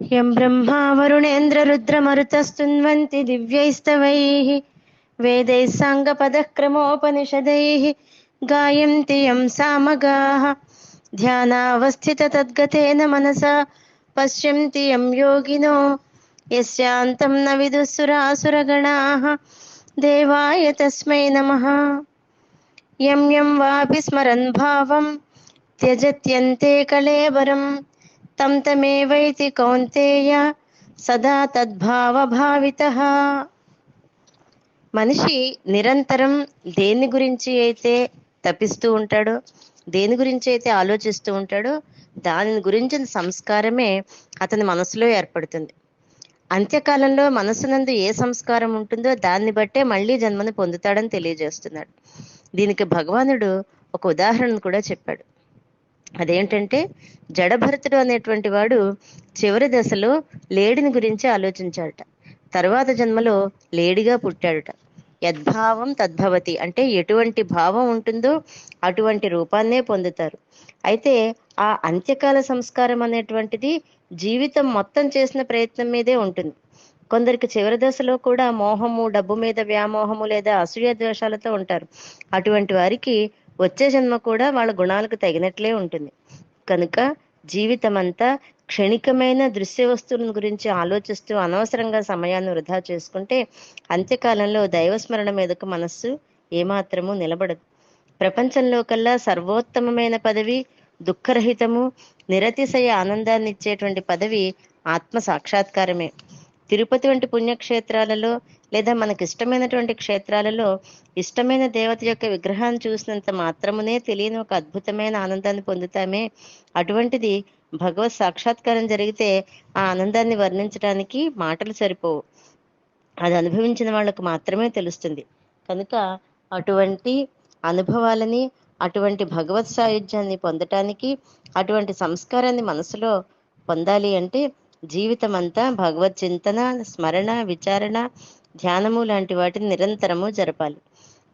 यं ब्रह्मा वरुणेन्द्र रुद्रमरुतस्तुन्वन्ति दिव्यैस्तवैः वेदैः साङ्गपदक्रमोपनिषदैः गायन्ति यं सामगाः ध्यानावस्थिततद्गतेन मनसा पश्यन्ति यं योगिनो यस्यान्तं न विदुःसुरासुरगणाः देवाय तस्मै नमः। यं यं वापि स्मरन् भावं त्यजत्यन्ते कलेवरं तं तमेवैति కౌంతేయ సదా తద్భావభావితః. మనిషి నిరంతరం దేని గురించి అయితే తపిస్తూ ఉంటాడో, దేని గురించి అయితే ఆలోచిస్తూ ఉంటాడో దాని గురించిన సంస్కారమే అతని మనసులో ఏర్పడుతుంది. అంత్యకాలంలో మనసునందు ఏ సంస్కారం ఉంటుందో దాన్ని బట్టే మళ్ళీ జన్మను పొందుతాడని తెలియజేస్తున్నాడు. దీనికి భగవానుడు ఒక ఉదాహరణ కూడా చెప్పాడు. అదేంటంటే, జడభరతుడు అనేటువంటి వాడు చివరి దశలో లేడిని గురించి ఆలోచించాడట. తరువాత జన్మలో లేడిగా పుట్టాడుట. యద్భావం తద్భవతి అంటే ఎటువంటి భావం ఉంటుందో అటువంటి రూపాన్నే పొందుతారు. అయితే ఆ అంత్యకాల సంస్కారం అనేటువంటిది జీవితం మొత్తం చేసిన ప్రయత్నం మీదే ఉంటుంది. కొందరికి చివరి దశలో కూడా మోహము, డబ్బు మీద వ్యామోహము లేదా అసూయ ద్వేషాలతో ఉంటారు. అటువంటి వారికి వచ్చే జన్మ కూడా వాళ్ళ గుణాలకు తగినట్లే ఉంటుంది. కనుక జీవితమంతా క్షణికమైన దృశ్య వస్తువుల గురించి ఆలోచిస్తూ అనవసరంగా సమయాన్ని వృధా చేసుకుంటే అంత్యకాలంలో దైవస్మరణ మీదకు మనస్సు ఏమాత్రము నిలబడదు. ప్రపంచంలో కల్లా సర్వోత్తమమైన పదవి, దుఃఖరహితము, నిరతిశయ ఆనందాన్ని ఇచ్చేటువంటి పదవి ఆత్మ సాక్షాత్కారమే. తిరుపతి వంటి పుణ్యక్షేత్రాలలో లేదా మనకి ఇష్టమైనటువంటి క్షేత్రాలలో ఇష్టమైన దేవత యొక్క విగ్రహాన్ని చూసినంత మాత్రమునే తెలియని ఒక అద్భుతమైన ఆనందాన్ని పొందుతామే. అటువంటిది భగవత్ సాక్షాత్కారం జరిగితే ఆ ఆనందాన్ని వర్ణించడానికి మాటలు సరిపోవు. అది అనుభవించిన వాళ్ళకు మాత్రమే తెలుస్తుంది. కనుక అటువంటి అనుభవాలని, అటువంటి భగవత్ సాయుధ్యాన్ని పొందటానికి, అటువంటి సంస్కారాన్ని మనసులో పొందాలి అంటే జీవితం అంతా భగవత్ చింతన, స్మరణ, విచారణ, ధ్యానము లాంటి వాటిని నిరంతరము జరపాలి.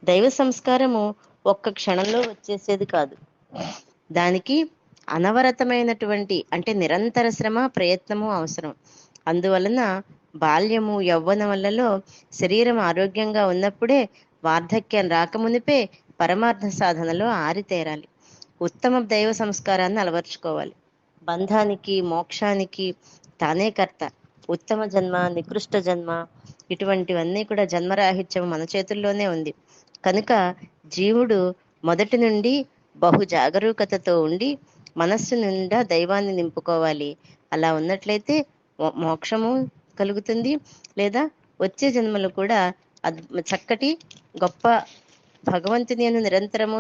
దైవ సంస్కారము ఒక్క క్షణంలో వచ్చేసేది కాదు. దానికి అనవరతమైనటువంటి అంటే నిరంతర శ్రమ, ప్రయత్నము అవసరం. అందువలన బాల్యము, యవ్వనములలో శరీరం ఆరోగ్యంగా ఉన్నప్పుడే వార్ధక్యం రాకమునిపే పరమార్థ సాధనలో ఆరితేరాలి. ఉత్తమ దైవ సంస్కారాన్ని అలవర్చుకోవాలి. బంధానికి, మోక్షానికి తానే కర్త. ఉత్తమ జన్మ, నికృష్ట జన్మ ఇటువంటివన్నీ కూడా జన్మరాహిత్యం మన చేతుల్లోనే ఉంది. కనుక జీవుడు మొదటి నుండి బహు జాగరూకతతో ఉండి మనస్సు నిండా దైవాన్ని నింపుకోవాలి. అలా ఉన్నట్లయితే మోక్షము కలుగుతుంది, లేదా వచ్చే జన్మలు కూడా చక్కటి గొప్ప భగవంతుని నిరంతరము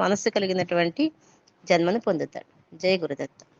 మనస్సు కలిగినటువంటి జన్మను పొందుతాడు. జయ గురుదత్త.